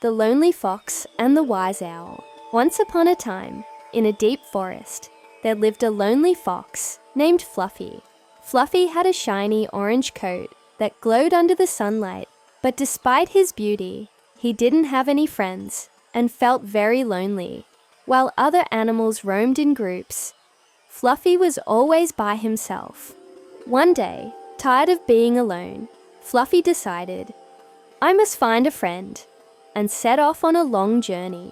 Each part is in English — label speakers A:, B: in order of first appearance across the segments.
A: The Lonely Fox and the Wise Owl. Once upon a time, in a deep forest, there lived a lonely fox named Fluffy. Fluffy had a shiny orange coat that glowed under the sunlight, but despite his beauty, he didn't have any friends and felt very lonely. While other animals roamed in groups, Fluffy was always by himself. One day, tired of being alone, Fluffy decided, "I must find a friend," and set off on a long journey.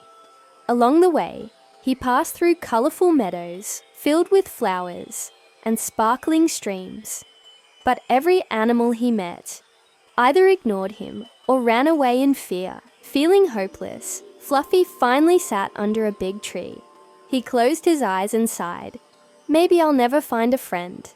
A: Along the way, he passed through colorful meadows filled with flowers and sparkling streams. But every animal he met either ignored him or ran away in fear. Feeling hopeless, Fluffy finally sat under a big tree. He closed his eyes and sighed, "Maybe I'll never find a friend."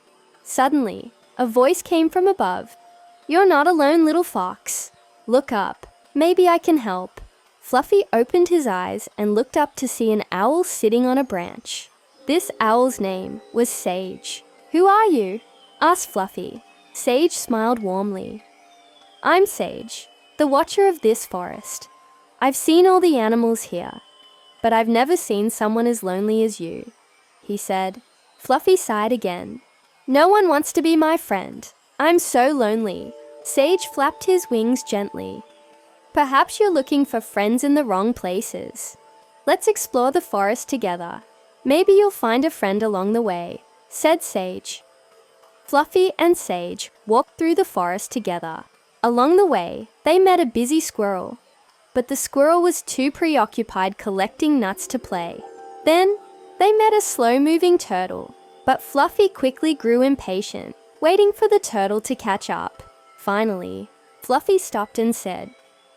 A: Suddenly, a voice came from above. "You're not alone, little fox. Look up. Maybe I can help." Fluffy opened his eyes and looked up to see an owl sitting on a branch. This owl's name was Sage. "Who are you?" asked Fluffy. Sage smiled warmly. "I'm Sage, the watcher of this forest. I've seen all the animals here, but I've never seen someone as lonely as you," he said. Fluffy sighed again. "No one wants to be my friend. I'm so lonely." Sage flapped his wings gently. "Perhaps you're looking for friends in the wrong places. Let's explore the forest together. Maybe you'll find a friend along the way," said Sage. Fluffy and Sage walked through the forest together. Along the way, they met a busy squirrel, but the squirrel was too preoccupied collecting nuts to play. Then, they met a slow-moving turtle, but Fluffy quickly grew impatient, waiting for the turtle to catch up. Finally, Fluffy stopped and said,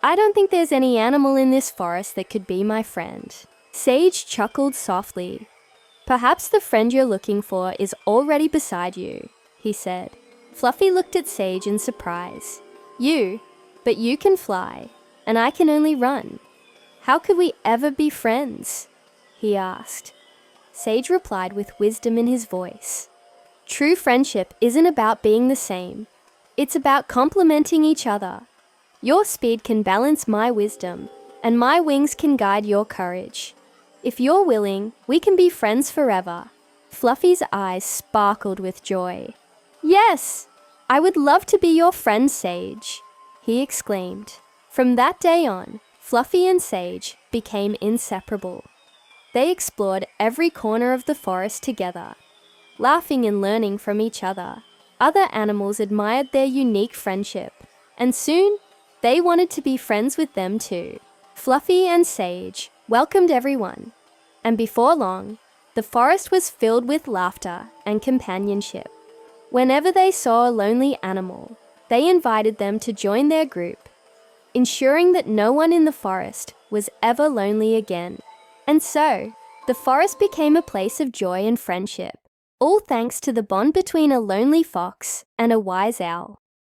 A: "I don't think there's any animal in this forest that could be my friend." Sage chuckled softly. "Perhaps the friend you're looking for is already beside you," he said. Fluffy looked at Sage in surprise. But you can fly, and I can only run. How could we ever be friends?" he asked. Sage replied with wisdom in his voice. "True friendship isn't about being the same. It's about complementing each other. Your speed can balance my wisdom, and my wings can guide your courage. If you're willing, we can be friends forever." Fluffy's eyes sparkled with joy. "Yes, I would love to be your friend, Sage," he exclaimed. From that day on, Fluffy and Sage became inseparable. They explored every corner of the forest together, laughing and learning from each other. Other animals admired their unique friendship, and soon they wanted to be friends with them too. Fluffy and Sage welcomed everyone, and before long, the forest was filled with laughter and companionship. Whenever they saw a lonely animal, they invited them to join their group, ensuring that no one in the forest was ever lonely again. And so, the forest became a place of joy and friendship, all thanks to the bond between a lonely fox and a wise owl.